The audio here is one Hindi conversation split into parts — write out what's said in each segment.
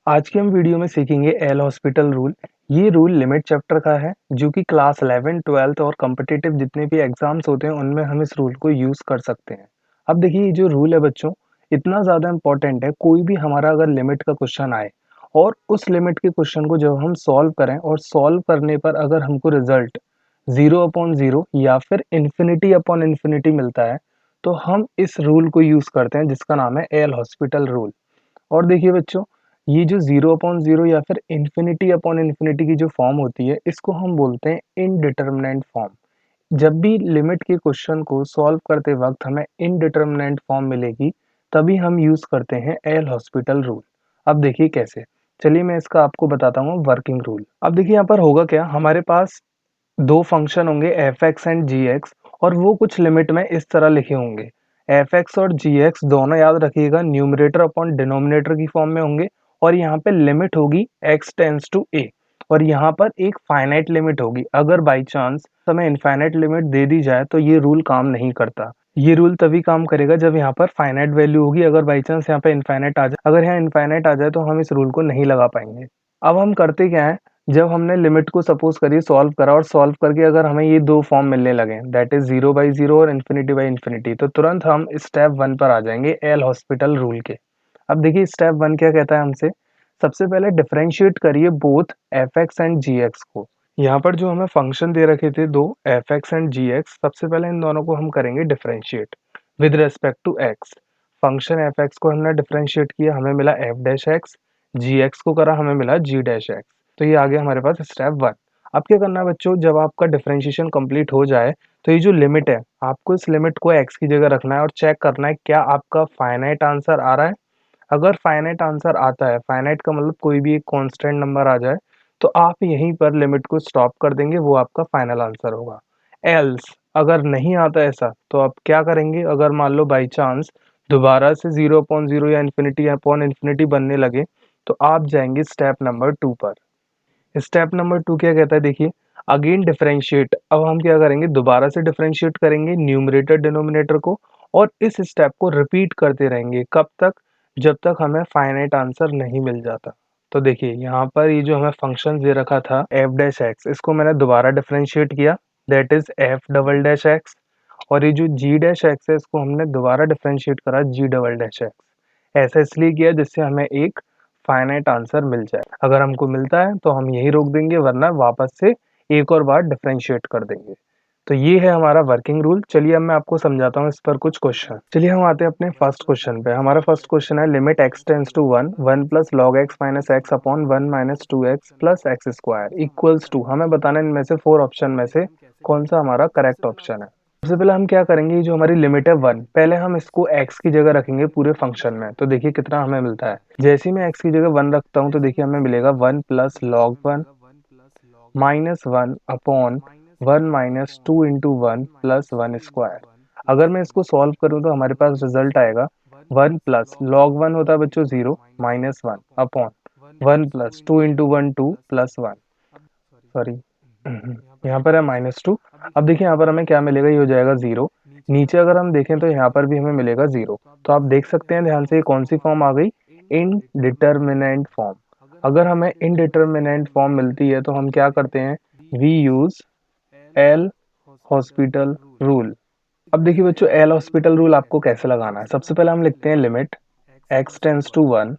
आज के हम वीडियो में सीखेंगे एल हॉस्पिटल रूल। ये रूल लिमिट चैप्टर का है जो कि क्लास 11, 12 और कॉम्पिटिटिव जितने भी एग्जाम्स होते हैं उनमें हम इस रूल को यूज कर सकते हैं। अब देखिए ये जो रूल है बच्चों इतना ज़्यादा इंपॉर्टेंट है। कोई भी हमारा अगर लिमिट का क्वेश्चन आए और उस लिमिट के क्वेश्चन को जब हम सॉल्व करें और सॉल्व करने पर अगर हमको रिजल्ट 0/0 या फिर इन्फिनिटी मिलता है तो हम इस रूल को यूज करते हैं जिसका नाम है एल हॉस्पिटल रूल। और देखिए बच्चों ये जो 0/0 या फिर इन्फिनिटी की जो फॉर्म होती है इसको हम बोलते हैं इनडिटरमिनेंट फॉर्म। जब भी लिमिट के क्वेश्चन को सॉल्व करते वक्त हमें इनडिटरमिनेंट फॉर्म मिलेगी तभी हम यूज करते हैं एल हॉस्पिटल रूल। अब देखिए कैसे, चलिए मैं इसका आपको बताता हूँ वर्किंग रूल। अब देखिए यहाँ पर होगा क्या, हमारे पास दो फंक्शन होंगे F X and G X और वो कुछ लिमिट में इस तरह लिखे होंगे। एफ एक्स और जी एक्स दोनों याद रखिएगा न्यूमरेटर अपॉन डिनोमिनेटर की फॉर्म में होंगे और यहाँ पे लिमिट होगी एक्स टेंस टू ए और यहाँ पर एक फाइनाइट लिमिट होगी। अगर बाई चांस हमें इनफाइनाइट लिमिट दे दी जाए तो ये रूल काम नहीं करता। ये रूल तभी काम करेगा जब यहाँ पर फाइनाइट वैल्यू होगी। अगर बाई चांस यहाँ पे इनफाइनाइट आ जाए, अगर यहाँ इनफाइनाइट आ जाए तो हम इस रूल को नहीं लगा पाएंगे। अब हम करते क्या है, जब हमने लिमिट को सपोज करिए सॉल्व करा और सॉल्व करके अगर हमें ये दो फॉर्म मिलने लगे दैट इज 0/0 और इन्फिनिटी तो तुरंत हम स्टेप 1 पर आ जाएंगे एल हॉस्पिटल रूल के। अब देखिए स्टेप 1 क्या कहता है हमसे, सबसे पहले डिफरेंशिएट करिए both F X and G X को। यहाँ पर जो हमें फंक्शन दे रखे थे दो F X and G X, सबसे पहले इन दोनों को हम करेंगे differentiate with respect to X. Function F X को हमने डिफरेंशिएट किया, हमें मिला F dash X, G X को करा हमें मिला जी डैश एक्स। तो ये आ गया हमारे पास स्टेप 1। अब क्या करना है बच्चों, जब आपका डिफरेंशिएशन कंप्लीट हो जाए तो ये जो लिमिट है आपको इस लिमिट को एक्स की जगह रखना है और चेक करना है क्या आपका फाइनाइट आंसर आ रहा है। अगर फाइनाइट आंसर आता है, फाइनाइट का मतलब कोई भी एक कांस्टेंट नंबर आ जाए, तो आप यहीं पर लिमिट को स्टॉप कर देंगे, वो आपका फाइनल आंसर होगा। एल्स अगर नहीं आता ऐसा तो आप क्या करेंगे, अगर मान लो बाई चांस दोबारा से 0/0 या इन्फिनिटी अपॉन इन्फिनिटी बनने लगे तो आप जाएंगे स्टेप नंबर 2 पर। स्टेप नंबर 2 क्या कहता है देखिए, अगेन डिफरेंशिएट। अब हम क्या करेंगे, दोबारा से डिफरेंशिएट करेंगे न्यूमरेटर डिनोमिनेटर को और इस स्टेप को रिपीट करते रहेंगे। कब तक, जब तक हमें फाइनाइट आंसर नहीं मिल जाता। तो देखिए यहाँ पर ये जो हमें फंक्शन दे रखा था एफ डैश एक्स, इसको मैंने दोबारा डिफरेंशिएट किया that is F double dash x. और ये जो जी डैश एक्स है इसको हमने दोबारा डिफरेंशिएट करा जी डबल डैश एक्स। ऐसा इसलिए किया जिससे हमें एक फाइनाइट आंसर मिल जाए। अगर हमको मिलता है तो हम यही रोक देंगे, वरना वापस से एक और बार डिफरेंशिएट कर देंगे। तो ये है हमारा वर्किंग रूल। चलिए अब मैं आपको समझाता हूँ इस पर कुछ क्वेश्चन। चलिए हम आते हैं अपने फर्स्ट क्वेश्चन पे। हमारा फर्स्ट क्वेश्चन है limit X tends to 1 1 plus log X minus X upon 1 minus 2x plus X square equals to. हमें बताना है इनमें से 4 ऑप्शन में से कौन सा हमारा करेक्ट ऑप्शन है। सबसे पहले हम क्या करेंगे, ये जो हमारी लिमिट है 1, पहले हम इसको x की जगह रखेंगे पूरे फंक्शन में। तो देखिए कितना हमें मिलता है, जैसे ही मैं x की जगह 1 रखता हूँ तो देखिए हमें मिलेगा 1 plus log 1 minus 1 upon 1 minus 2 into 1 plus 1 square. अगर मैं इसको सॉल्व करूँ तो हमारे पास रिजल्ट आएगा 1 प्लस लॉग 1 होता है बच्चों 0 minus 1 upon 1 plus 2 into 1 2 plus 1, sorry यहाँ पर है -2। अब देखिए यहाँ पर हमें क्या मिलेगा, ये हो जाएगा 0। नीचे अगर हम देखें तो यहाँ पर भी हमें मिलेगा 0। तो आप देख सकते हैं ध्यान से ये कौन सी फॉर्म आ गई, इनडिटरमिनेंट फॉर्म। अगर हमें इनडिटरमिनेंट फॉर्म मिलती है तो हम क्या करते हैं, we use L hospital rule. अब देखिए बच्चों एल हॉस्पिटल रूल आपको कैसे लगाना है, सबसे पहले हम लिखते हैं लिमिट एक्स टेंस टू 1।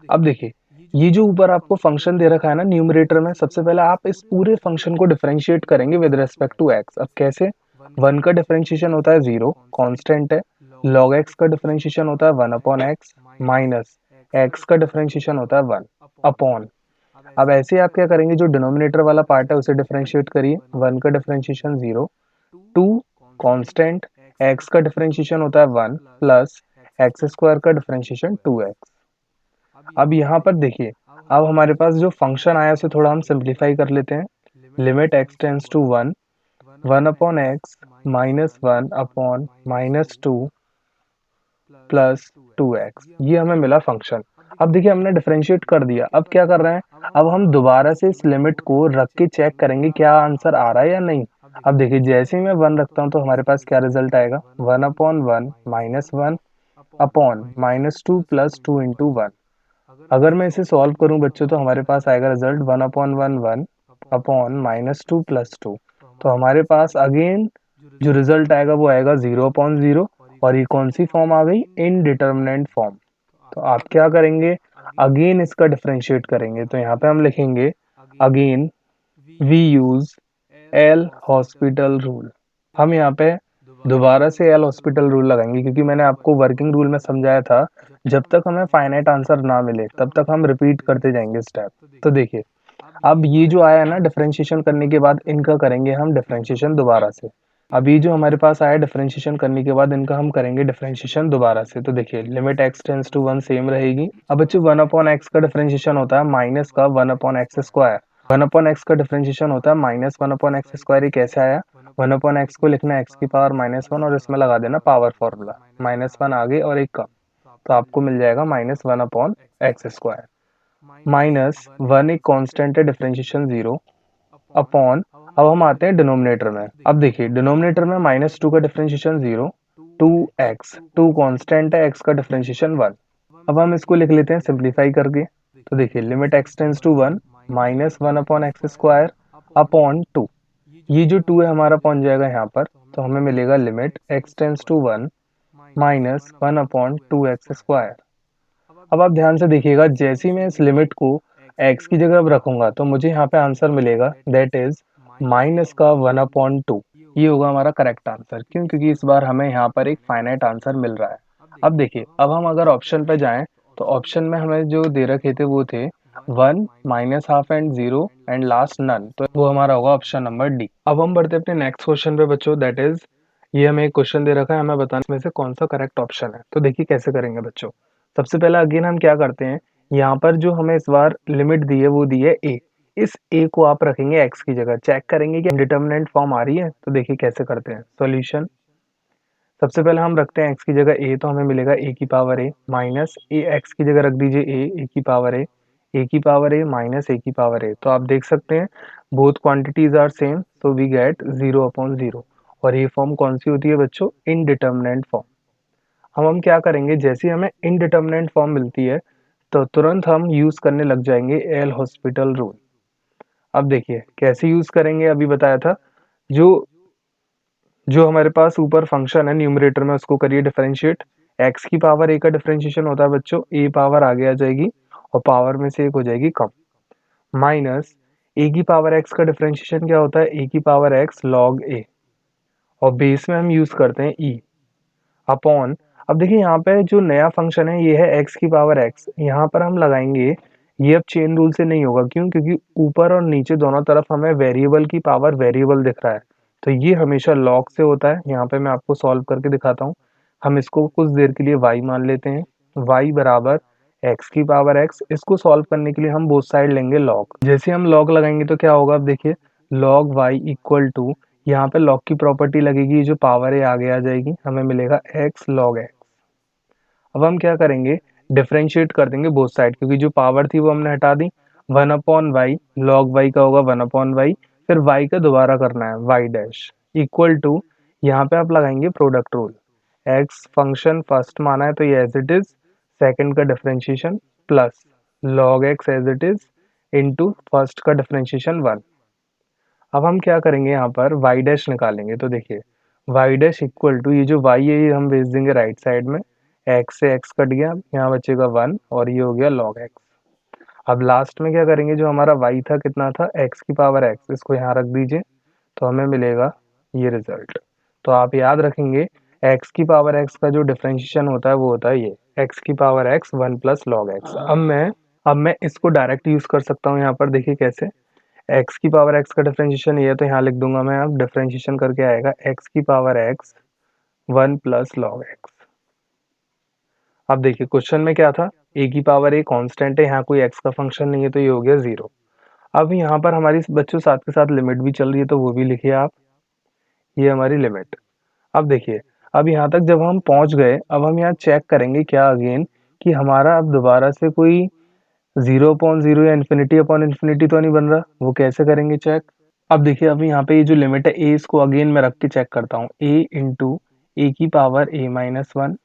अब देखिए ये जो ऊपर आपको फंक्शन दे रखा है ना न्यूमरेटर में, सबसे पहले आप इस पूरे फंक्शन को डिफरेंशिएट करेंगे विद रेस्पेक्ट टू एक्स। अब कैसे, 1 का डिफरेंशिएशन होता है 0 कांस्टेंट है, लॉग एक्स का डिफरेंशिएशन होता है 1 अपॉन एक्स, माइनस एक्स का डिफरेंशिएशन होता है 1 अपॉन। अब ऐसे आप क्या करेंगे, जो डिनोमिनेटर वाला पार्ट है उसे डिफरेंशिएट करिए, 1 का डिफरेंशिएशन 0, 2 कांस्टेंट, एक्स का डिफरेंशिएशन होता है 1 प्लस एक्स स्क्वायर का डिफरेंशिएशन 2x। अब यहाँ पर देखिए, अब हमारे पास जो फंक्शन आया उसे थोड़ा हम सिंप्लीफाई कर लेते हैं। Limit X tends to 1 1 upon X minus 1 upon -2 plus 2x, ये हमें मिला फंक्शन। अब देखिए हमने डिफरेंशिएट कर दिया, अब क्या कर रहे हैं, अब हम दोबारा से इस लिमिट को रख के चेक करेंगे क्या आंसर आ रहा है या नहीं। अब देखिए जैसे ही मैं 1 रखता हूँ तो हमारे पास क्या रिजल्ट आएगा, 1/1 -1 अपॉन -2 प्लस 2 इंटू 1। अगर मैं इसे सॉल्व करूं बच्चों तो हमारे पास आएगा रिजल्ट 1/1 अपॉन -2 प्लस 2। तो हमारे पास अगेन जो रिजल्ट आएगा वो आएगा 0/0। और ये कौन सी फॉर्म आ गई? Indeterminate form. तो आप क्या करेंगे? अगेन इसका डिफरेंशिएट करेंगे। तो यहाँ पे हम लिखेंगे again we use L hospital rule. हम यहाँ पे दोबारा से एल हॉस्पिटल रूल लगाएंगे क्योंकि मैंने आपको वर्किंग रूल में समझाया था जब तक हमें फाइनाइट आंसर ना मिले तब तक हम रिपीट करते जाएंगे स्टेप। तो देखिए अब ये जो आया ना डिफरेंशिएशन करने के बाद इनका करेंगे हम डिफरेंशिएशन दोबारा से। अब ये जो हमारे पास आया डिफरेंशिएशन करने के बाद इनका हम करेंगे डिफरेंशिएशन दोबारा से। तो देखिए limit x tends to 1 same रहेगी। अब बच्चों 1/x का डिफरेंशिएशन होता है माइनस का 1/x²। 1/x का डिफरेंशिएशन होता है -1/x²। ये कैसे आया? 1/x को लिखना x की पावर -1 और इसमें लगा देना पावर फॉर्मूला, -1 आगे और एक कम। तो आपको मिल जाएगा -1/x²। -1 एक कांस्टेंट है, डिफरेंशिएशन 0 अपॉन। अब हम आते हैं डिनोमिनेटर में। अब देखिए डिनोमिनेटर में -2 का डिफरेंशिएशन 0, 2x, 2 कांस्टेंट है, x का डिफरेंशिएशन 1। अब हम इसको लिख लेते हैं सिंप्लीफाई करके। तो देखिए limit x tends to 1 -1/x² upon 2। ये जो 2 है हमारा पहुंच जाएगा यहाँ पर। तो हमें मिलेगा limit x tends to 1 -1/2x²। अब आप ध्यान से देखिएगा जैसे ही मैं इस लिमिट को x की जगह अब रखूंगा तो मुझे यहाँ पे आंसर मिलेगा दैट इज माइनस का 1/2। ये होगा हमारा करेक्ट आंसर। क्यों? क्योंकि इस बार हमें यहाँ पर एक फाइनाइट आंसर मिल रहा है। अब देखिए अब हम अगर ऑप्शन पे जाएं तो ऑप्शन में हमें जो दे रखे थे वो थे 1, -12 एंड 0 एंड लास्ट नन। तो वो हमारा होगा ऑप्शन नंबर डी। अब हम बढ़ते अपने नेक्स्ट क्वेश्चन पे बच्चों। दैट इज ये हमें एक क्वेश्चन दे रखा है, हमें बताना इसमें से कौन सा करेक्ट ऑप्शन है। तो देखिए कैसे करेंगे बच्चों। सबसे पहले अगेन हम क्या करते हैं, यहाँ पर जो हमें इस बार लिमिट दी है वो दी है a। इस a को आप रखेंगे x की जगह, चेक करेंगे कि इंडिटरमिनेंट फॉर्म आ रही है। तो देखिए कैसे करते हैं सॉल्यूशन। सबसे पहले हम रखते हैं x की जगह a, तो हमें मिलेगा a की power a minus a। x की जगह रख दीजिए a की पावर a की पावर a माइनस a की पावर a। तो आप देख सकते हैं both quantities are same, so we get 0/0। और ये फॉर्म कौन सी होती है बच्चों? Indeterminate form. हम क्या करेंगे जैसे ही हमें इनडिटरमिनेंट फॉर्म मिलती है तो तुरंत हम यूज करने लग जाएंगे एल हॉस्पिटल रूल। अब देखिए कैसे यूज करेंगे, अभी बताया था। जो जो हमारे पास ऊपर फंक्शन है न्यूमरेटर में उसको करिए डिफरेंशिएट। एक्स की पावर ए का डिफरेंशिएशन होता है बच्चों, ए पावर आगे आ जाएगी और पावर में से एक हो जाएगी कम, माइनस ए की पावर एक्स का डिफरेंशिएशन क्या होता है? ए की पावर एक्स लॉग ए। और बेस में हम यूज करते हैं ई अपॉन। अब देखिए यहाँ पे जो नया फंक्शन है ये है x की पावर x। यहाँ पर हम लगाएंगे, ये अब चेन रूल से नहीं होगा। क्यों? क्योंकि ऊपर और नीचे दोनों तरफ हमें वेरिएबल की पावर वेरिएबल दिख रहा है, तो ये हमेशा लॉग से होता है। यहाँ पे मैं आपको सॉल्व करके दिखाता हूँ। हम इसको कुछ देर के लिए y मान लेते हैं, y बराबर x की पावर x। इसको सॉल्व करने के लिए हम बोथ साइड लेंगे लॉग। जैसे हम लॉग लगाएंगे तो क्या होगा? अब देखिए लॉग y इक्वल टू, यहाँ पे लॉग की प्रॉपर्टी लगेगी, जो पावर है आगे आ जाएगी, हमें मिलेगा x log x। अब हम क्या करेंगे डिफरेंशिएट कर देंगे बोथ साइड, क्योंकि जो पावर थी वो हमने हटा दी। 1/y log y का होगा 1/y, फिर y का दोबारा करना है y डैश इक्वल टू, यहाँ पे आप लगाएंगे product rule. x function first माना है तो ये एज इट इज, सेकंड का differentiation plus log x as it is into first का डिफरेंशिएशन 1। अब हम क्या करेंगे यहाँ पर y डैश निकालेंगे। तो देखिए y डैश इक्वल टू, ये जो y है ये हम भेज देंगे राइट साइड में, x से x कट गया, यहाँ बचेगा 1 और ये हो गया log x। अब लास्ट में क्या करेंगे, जो हमारा y था कितना था? x की पावर x, इसको यहाँ रख दीजिए तो हमें मिलेगा ये रिजल्ट। तो आप याद रखेंगे x की पावर x का जो डिफरेंशिएशन होता है वो होता है ये x की power x 1 plus log x। अब मैं इसको डायरेक्ट यूज कर सकता हूँ यहाँ पर। देखिए कैसे, x की पावर x का डिफरेंशिएशन ये है तो यहाँ लिख दूंगा मैं। अब डिफरेंशिएशन करके आएगा x की power x 1 plus log x। अब देखिए क्वेश्चन में क्या था, a की पावर a कांस्टेंट है, यहाँ कोई x का फंक्शन नहीं है तो ये हो गया 0। अब यहाँ पर हमारी बच्चों साथ के साथ लिमिट भी चल रही है तो वो भी लिखिए आप, ये हमारी लिमिट। अब देखिए अब यहाँ तक जब हम पहुंच गए, अब हम यहाँ चेक करेंगे क्या अगेन कि हमारा अब दोबारा से कोई 0/0 या इन्फिनिटी अपॉन इन्फिनिटी तो नहीं बन रहा। वो कैसे करेंगे चेक। अब देखिए अब यहाँ पे ये जो लिमिट है a, इसको अगेन मैं रख के चेक करता हूँ। a इंटू ए की पावर a-1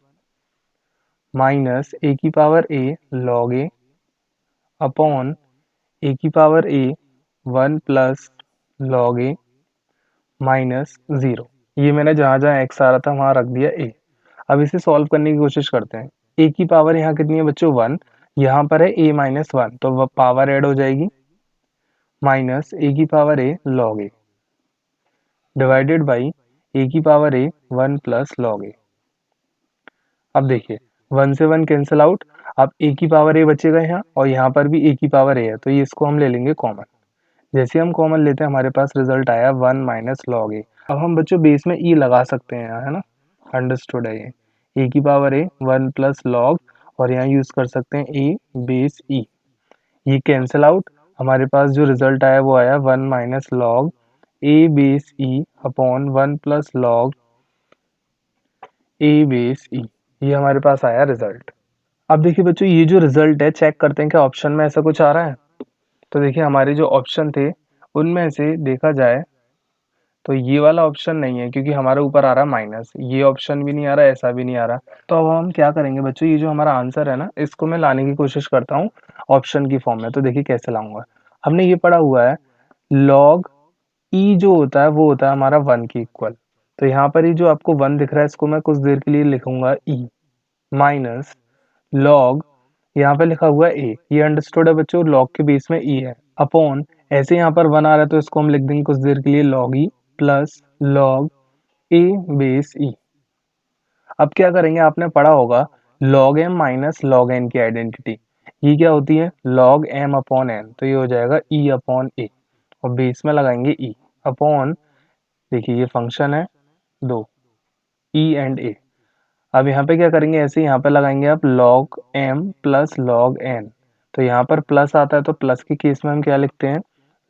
माइनस ए की power a log A upon ए की power a 1 plus log A minus 0। ये मैंने जहाँ जहाँ एक्स आ रहा था वहाँ रख दिया ए। अब इसे सॉल्व करने की कोशिश करते हैं। ए की पावर यहाँ कितनी है बच्चों 1, यहाँ पर है ए माइनस 1 तो वह पावर ऐड हो जाएगी माइनस ए की power a log a divided by a की power a 1 plus log a. अब देखिए 1 से 1 कैंसिल आउट। अब ए की पावर ए बचेगा यहाँ और यहाँ पर भी ए की पावर ए है तो ये इसको हम ले लेंगे कॉमन। जैसे हम कॉमन लेते हैं हमारे पास रिजल्ट आया 1 माइनस लॉग ए। अब हम बच्चों बेस में ई लगा सकते हैं यहाँ, है ना, अंडरस्टूड है ये। ए की पावर ए 1 प्लस लॉग और यहाँ यूज कर सकते हैं ए बेस ई। ये कैंसिल आउट। हमारे पास जो रिजल्ट आया वो आया 1 माइनस लॉग ए base e upon 1 plus log ए बेस ई। ये हमारे पास आया रिजल्ट। अब देखिए बच्चों ये जो रिजल्ट है चेक करते हैं क्या ऑप्शन में ऐसा कुछ आ रहा है। तो देखिए हमारे जो ऑप्शन थे उनमें से देखा जाए तो ये वाला ऑप्शन नहीं है क्योंकि हमारे ऊपर आ रहा है माइनस, ये ऑप्शन भी नहीं आ रहा, ऐसा भी नहीं आ रहा। तो अब हम क्या करेंगे बच्चों, ये जो हमारा आंसर है ना इसको मैं लाने की कोशिश करता हूँ ऑप्शन की फॉर्म में। तो देखिए कैसे लाऊंगा। हमने ये पढ़ा हुआ है लॉग ई जो होता है वो होता है हमारा 1 के इक्वल। तो यहाँ पर ही जो आपको 1 दिख रहा है इसको मैं कुछ देर के लिए लिखूंगा ई माइनस लॉग, यहाँ पे लिखा हुआ है ए, ये अंडरस्टूड है बच्चों, लॉग के बेस में ई है, अपॉन ऐसे यहाँ पर 1 आ रहा है तो इसको हम लिख देंगे कुछ देर के लिए लॉग ई प्लस लॉग ए बेस ई। अब क्या करेंगे, आपने पढ़ा होगा log M minus log N की आइडेंटिटी। ये क्या होती है लॉग एम अपॉन एन, तो ये हो जाएगा ई अपॉन ए और बेस में लगाएंगे ई अपॉन, देखिए ये फंक्शन है दो ई एंड ए। अब यहाँ पे क्या करेंगे, ऐसे यहाँ पे लगाएंगे आप log M plus log N. तो यहाँ पर प्लस आता है तो प्लस के केस में हम क्या लिखते हैं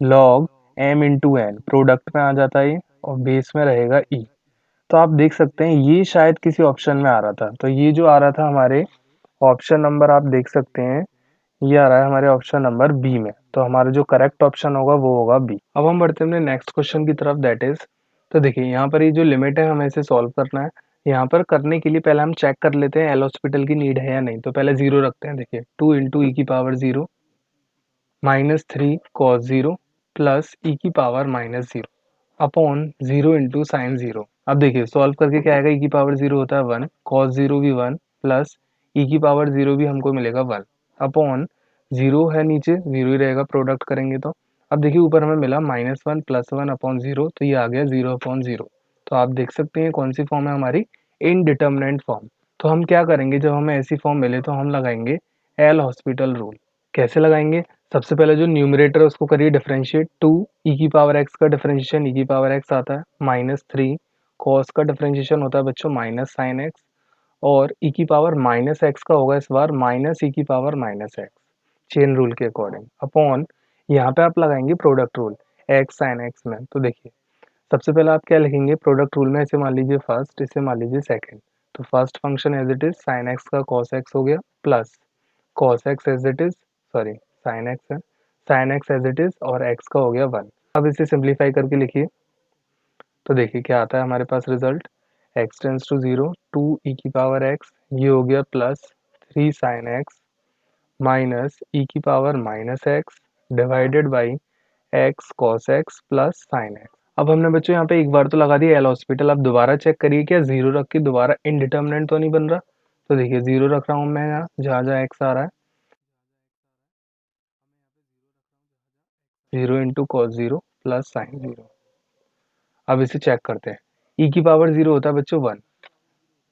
log M into N, product में आ जाता है ये और बेस में रहेगा ई। तो आप देख सकते हैं ये शायद किसी ऑप्शन में आ रहा था, तो ये जो आ रहा था हमारे ऑप्शन नंबर आप देख सकते हैं ये आ रहा है हमारे ऑप्शन नंबर बी में। तो हमारा जो करेक्ट ऑप्शन होगा वो होगा बी। अब हम बढ़ते हैं अपने नेक्स्ट क्वेश्चन की तरफ, दैट इज, तो देखिए यहाँ पर ये जो लिमिट है हमें इसे सॉल्व करना है। यहाँ पर करने के लिए पहले हम चेक कर लेते हैं एल हॉस्पिटल की नीड है या नहीं। तो पहले जीरो रखते हैं। देखिए 2 इंटू ई की पावर 0 माइनस 3 कॉस 0 प्लस ई की power minus 0 upon 0 into sine 0। अब देखिए सॉल्व करके क्या आएगा, ई की पावर 0 होता है 1, कॉस 0 भी 1 प्लस ई की पावर 0 भी हमको मिलेगा 1 अपॉन 0 है नीचे 0 ही रहेगा प्रोडक्ट करेंगे तो। अब देखिए ऊपर हमें मिला -1 प्लस 1 अपॉन 0, तो ये आ गया 0 अपॉन 0। तो आप देख सकते हैं कौन सी फॉर्म है हमारी, इनडिटर्मिनेंट फॉर्म। तो हम क्या करेंगे, जब हमें ऐसी फॉर्म मिले तो हम लगाएंगे एल हॉस्पिटल रूल। कैसे लगाएंगे, सबसे पहले जो न्यूमरेटर है उसको करिए डिफरेंशिएट, 2 ई की पावर एक्स का डिफरेंशिएशन ई की पावर एक्स आता है, -3 कॉस का डिफरेंशिएशन होता है बच्चों माइनस साइन एक्स, और ई की पावर माइनस एक्स का होगा इस बार माइनस ई की power minus x, chain rule के अकॉर्डिंग, अपॉन यहाँ पे आप लगाएंगे product rule x sine x में। तो देखिए सबसे पहले आप क्या लिखेंगे प्रोडक्ट रूल में, इसे मान लीजिए फर्स्ट, इसे मान लीजिए सेकंड। तो first function as it is sine x का कॉस एक्स हो गया plus cos x as it is, sorry sine x है, sine x as it is और एक्स का हो गया 1। अब इसे सिंप्लीफाई करके लिखिए तो देखिए क्या आता है हमारे पास रिजल्ट, x टेंस टू 0 2 ई की पावर x, ये हो गया प्लस 3 साइन एक्स माइनस ई की power minus x divided by x cos x plus sine x. अब हमने बच्चों यहाँ पे एक बार तो लगा दिया एल हॉस्पिटल, अब दोबारा चेक करिए क्या जीरो रख के दोबारा इनडिटर्मिनेंट तो नहीं बन रहा। तो देखिए जीरो रख रहा हूँ मैं यहाँ जहाँ जहाँ एक्स आ रहा है, 0 इंटू कॉस 0 प्लस साइन 0। अब इसे चेक करते हैं, ई की पावर 0 होता है बच्चों 1,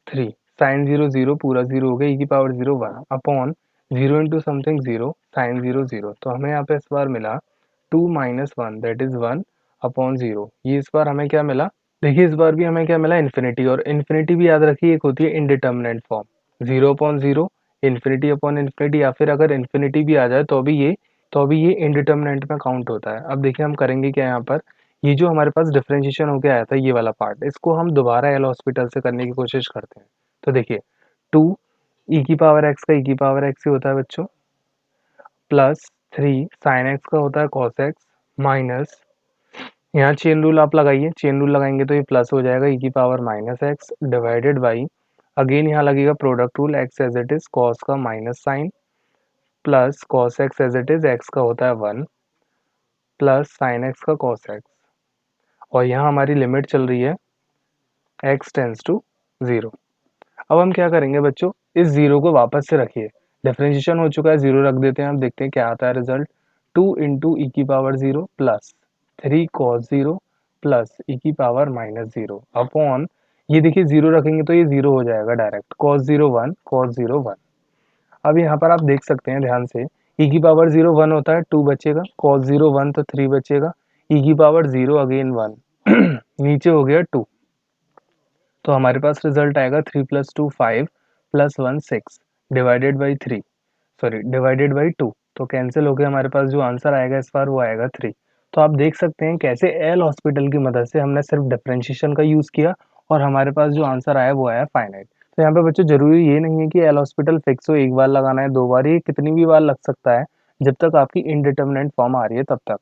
3 साइन 0 0 पूरा 0 हो गया, ई की power 0 1 upon 0 into something 0 sine 0 0। तो हमें यहाँ पे इस बार मिला 2 माइनस 1 दैट इज 1 अपॉन 0। ये इस बार हमें क्या मिला, देखिए इस बार भी हमें क्या मिला इन्फिनिटी, और इन्फिनिटी भी याद रखिए एक होती है indeterminate form 0 upon 0 infinity upon infinity, या फिर अगर इन्फिनिटी भी आ जाए तो भी ये इनडिटर्मिनेंट में काउंट होता है। अब देखिए हम करेंगे क्या यहाँ पर, ये जो हमारे पास डिफरेंशिएशन होके आया था ये वाला पार्ट, इसको हम दोबारा एल हॉस्पिटल से करने की कोशिश करते हैं। तो देखिए 2 ई की पावर एक्स का ई की पावर एक्स ही होता है बच्चों, प्लस 3 साइन एक्स का होता है कॉस एक्स माइनस, यहाँ चेन रूल आप लगाइए, चेन रूल लगाएंगे तो ये प्लस हो जाएगा ई की power minus x divided by, again यहाँ लगेगा product rule, x as it is cos का minus sine plus cos x as it is x का होता है 1 प्लस साइन एक्स का कॉस एक्स, और यहाँ हमारी लिमिट चल रही है x टेंस टू 0। अब हम क्या करेंगे बच्चों, इस जीरो को वापस से रखिए, डिफरेंशिएशन हो चुका है, जीरो रख देते हैं। अब देखते हैं क्या आता है रिजल्ट, 2 इंटू ई की पावर 0 प्लस 3 कॉस 0 प्लस ई की पावर माइनस 0 अपॉन, ये देखिए जीरो रखेंगे तो ये जीरो हो जाएगा डायरेक्ट, कॉस 0 1 कॉस 0 1। अब यहाँ पर आप देख सकते हैं ध्यान से, ई की पावर 0 1 होता है, 2 बचेगा, कॉस 0 1 तो 3 बचेगा, ई की पावर 0 अगेन 1 नीचे हो गया 2, तो हमारे पास रिजल्ट आएगा 3 plus 2 5 plus 1 6 divided by 3, sorry divided by 2, तो कैंसिल हो गया, हमारे पास जो आंसर आएगा इस बार वो आएगा 3। तो आप देख सकते हैं कैसे एल हॉस्पिटल की मदद से हमने सिर्फ डिफरेंशिएशन का यूज़ किया और हमारे पास जो आंसर आया वो आया फाइनाइट। तो यहाँ पे बच्चों जरूरी ये नहीं है कि एल हॉस्पिटल फिक्स हो, एक बार लगाना है, दो बार, ये कितनी भी बार लग सकता है, जब तक आपकी इनडिटर्मिनेंट फॉर्म आ रही है तब तक।